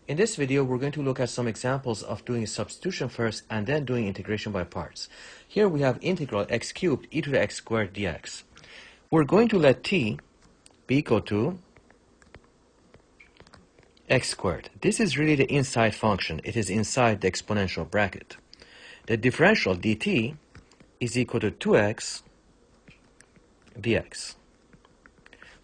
In this video, we're going to look at some examples of doing substitution first and then doing integration by parts. Here we have integral x cubed e to the x squared dx. We're going to let t be equal to x squared. This is really the inside function. It is inside the exponential bracket. The differential dt is equal to 2x dx.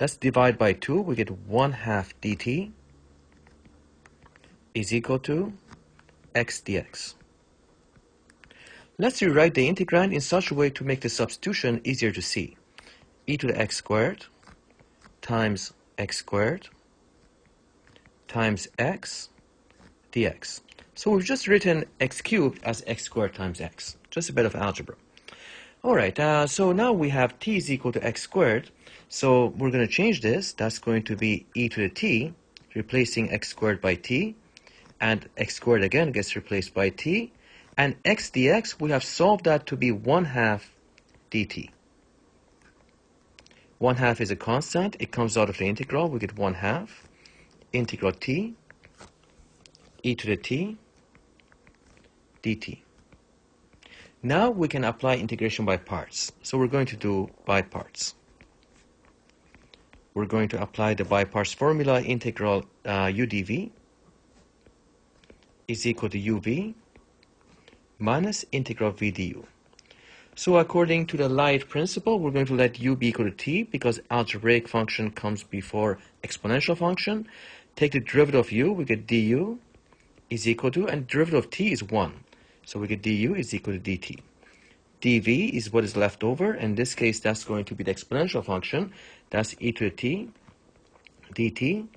Let's divide by 2. We get 1/2 dt is equal to x dx. Let's rewrite the integrand in such a way to make the substitution easier to see. E to the x squared times x squared times x dx. So we've just written x cubed as x squared times x. Just a bit of algebra. All right, so now we have t is equal to x squared. So we're going to change this. That's going to be e to the t, replacing x squared by t. And x squared again gets replaced by t. And x dx, we have solved that to be 1/2 dt. 1/2 is a constant. It comes out of the integral. We get 1/2 integral t e to the t dt. Now we can apply integration by parts. So we're going to do by parts. We're going to apply the by parts formula. Integral u dv is equal to uv minus integral v du. So according to the light principle, we're going to let u be equal to t because algebraic function comes before exponential function. Take the derivative of u, we get du is equal to, and derivative of t is 1. So we get du is equal to dt. dv is what is left over. In this case, that's going to be the exponential function. That's e to the t dt.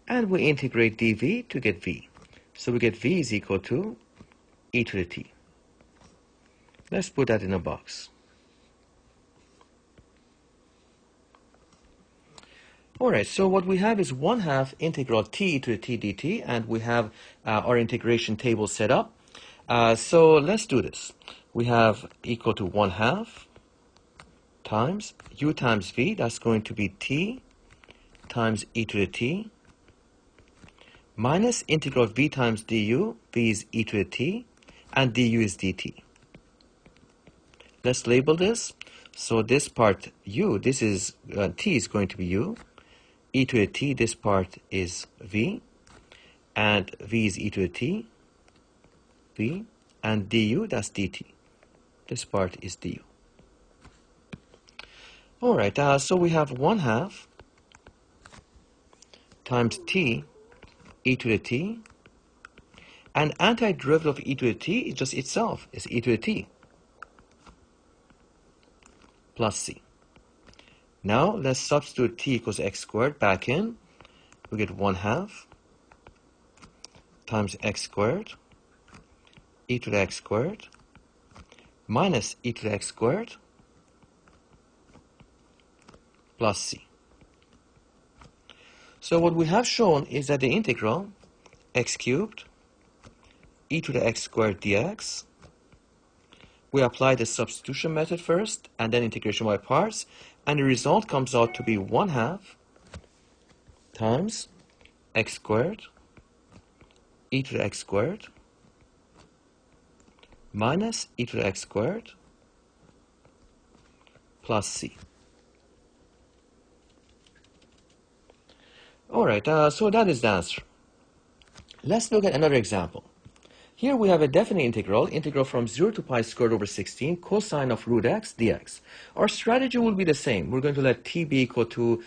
And we integrate dv to get v. So we get v is equal to e to the t. Let's put that in a box. All right, so what we have is 1/2 integral t to the t dt, and we have our integration table set up. So let's do this. We have equal to 1/2 times u times v. That's going to be t times e to the t minus integral v times du. V is e to the t, and du is dt. Let's label this. So this part u, this is t is going to be u. E to the t, this part is v, and v is e to the t, v, and du, that's dt. This part is du. All right, so we have 1/2 times t e to the t, and antiderivative of e to the t is just itself, is e to the t plus c. Now let's substitute t equals x squared back in. We get 1/2 times x squared e to the x squared minus e to the x squared plus c. So what we have shown is that the integral x cubed e to the x squared dx, we apply the substitution method first and then integration by parts, and the result comes out to be 1/2 times x squared e to the x squared minus e to the x squared plus c. All right, so that is the answer. Let's look at another example. Here we have a definite integral from 0 to pi squared over 16, cosine of root x dx. Our strategy will be the same. We're going to let t be equal to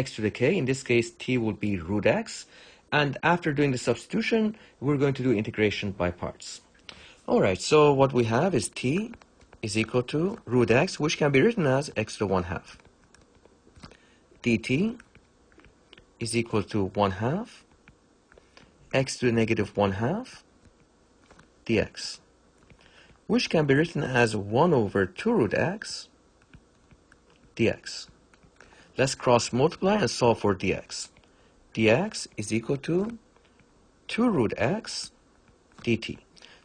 x to the k. In this case, t will be root x. And after doing the substitution, we're going to do integration by parts. All right, so what we have is t is equal to root x, which can be written as x to the 1/2. dt is equal to 1/2 x to the negative 1/2 dx, which can be written as 1 over 2 root x dx. Let's cross multiply and solve for dx. dx is equal to 2 root x dt.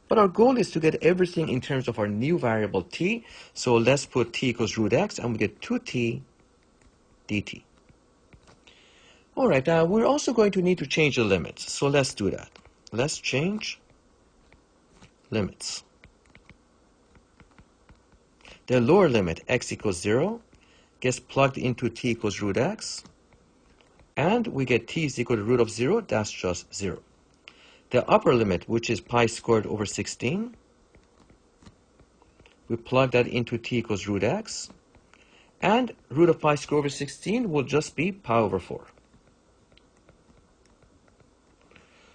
But our goal is to get everything in terms of our new variable t. So let's put t equals root x, and we get 2t dt. All right, we're also going to need to change the limits. So let's do that. let's change limits. The lower limit, x equals 0, gets plugged into t equals root x, and we get t is equal to root of 0, that's just 0. The upper limit, which is pi squared over 16, we plug that into t equals root x, and root of pi squared over 16 will just be pi over 4.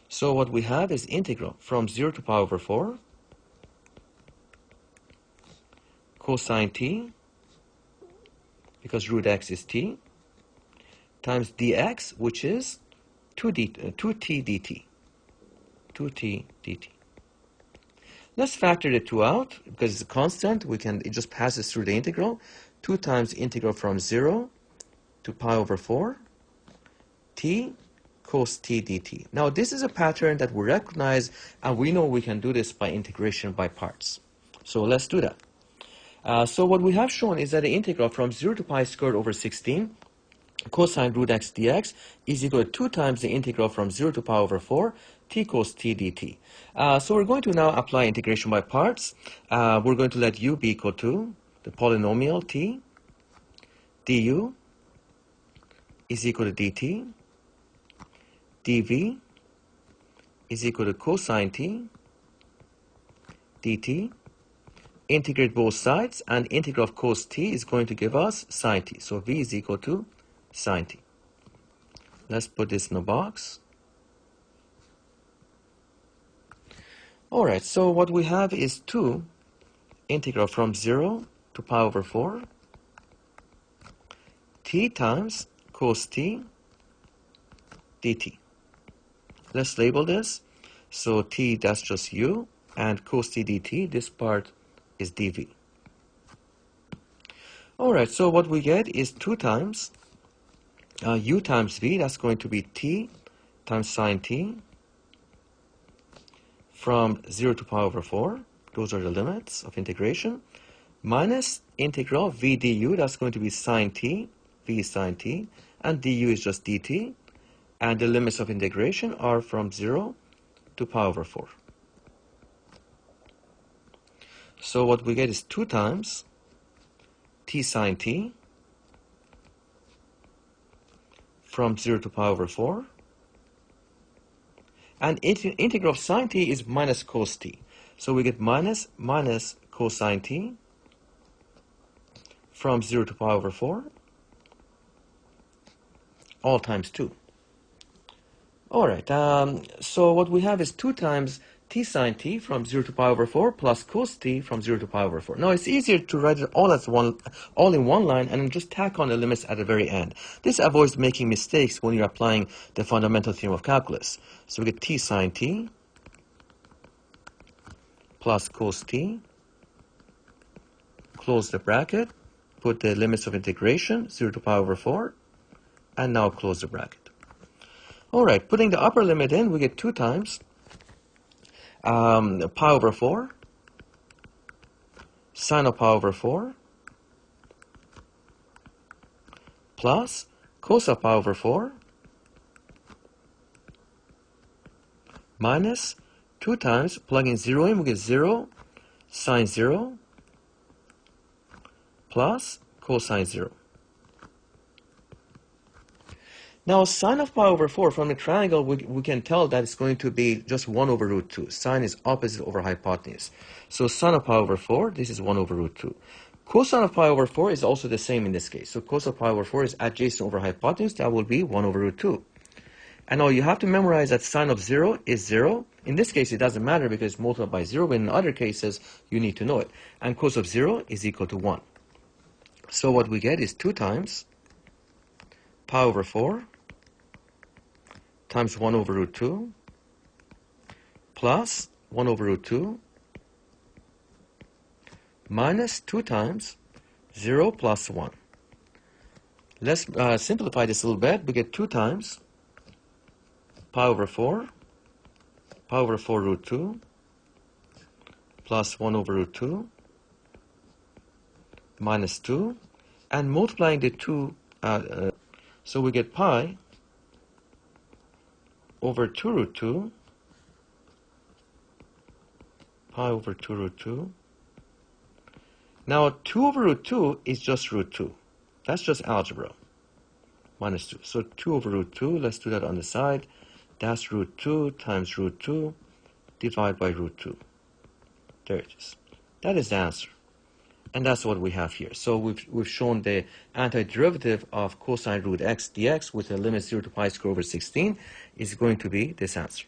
So what we have is integral from 0 to pi over 4 cosine t, because root x is t, times dx, which is 2t dt. 2t dt. Let's factor the 2 out, because it's a constant, it just passes through the integral. 2 times integral from 0 to pi over 4, t cos t dt. Now this is a pattern that we recognize, and we know we can do this by integration by parts. So let's do that. So what we have shown is that the integral from 0 to pi squared over 16 cosine root x dx is equal to 2 times the integral from 0 to pi over 4 t cos t dt. So we're going to now apply integration by parts. We're going to let u be equal to the polynomial t du is equal to dt, dv is equal to cosine t dt. Integrate both sides, and integral of cos t is going to give us sine t. So v is equal to sine t. Let's put this in a box. All right, so what we have is 2 integral from 0 to pi over 4 t times cos t dt. Let's label this. So t, that's just u, and cos t dt, this part is dv. All right, so what we get is 2 times u times v, that's going to be t times sine t from 0 to pi over 4, those are the limits of integration, minus integral v du, that's going to be sine t, v is sine t, and du is just dt, and the limits of integration are from 0 to pi over 4. So what we get is 2 times t sine t from 0 to pi over 4. And integral of sine t is minus cos t. So we get minus cosine t from 0 to pi over 4, all times 2. All right, so what we have is 2 times t sine t from 0 to pi over 4 plus cos t from 0 to pi over 4. Now it's easier to write it all in one line and then just tack on the limits at the very end. This avoids making mistakes when you're applying the fundamental theorem of calculus. So we get t sine t plus cos t, close the bracket, put the limits of integration, 0 to pi over 4, and now close the bracket. All right, putting the upper limit in, we get 2 times pi over 4, sine of pi over 4, plus cos of pi over 4, minus 2 times, plugging 0 in, we get 0 sine 0, plus cosine 0. Now, sine of pi over 4, from the triangle, we can tell that it's going to be just 1 over root 2. Sine is opposite over hypotenuse. So sine of pi over 4, this is 1 over root 2. Cosine of pi over 4 is also the same in this case. So cos of pi over 4 is adjacent over hypotenuse. That will be 1 over root 2. And now you have to memorize that sine of 0 is 0. In this case, it doesn't matter because it's multiplied by 0, but in other cases, you need to know it. And cos of 0 is equal to 1. So what we get is 2 times pi over 4 times 1 over root 2 plus 1 over root 2 minus 2 times 0 plus 1. Let's simplify this a little bit. We get 2 times pi over 4 root 2 plus 1 over root 2 minus 2, and multiplying the 2, so we get pi over 2 root 2 pi over 2 root 2. Now 2 over root 2 is just root 2. That's just algebra. Minus 2. So 2 over root 2, let's do that on the side. That's root 2 times root 2 divided by root 2. There it is. That is the answer. And that's what we have here. So we've shown the antiderivative of cosine root x dx with a limit 0 to pi square over 16 is going to be this answer.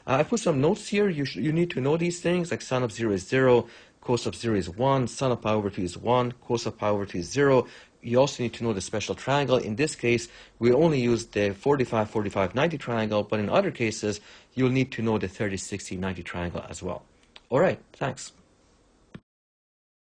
I put some notes here. You need to know these things, like sin of 0 is 0, cos of 0 is 1, sin of pi over 2 is 1, cos of pi over 2 is 0. You also need to know the special triangle. In this case, we only use the 45, 45, 90 triangle, but in other cases, you'll need to know the 30, 60, 90 triangle as well. All right, thanks.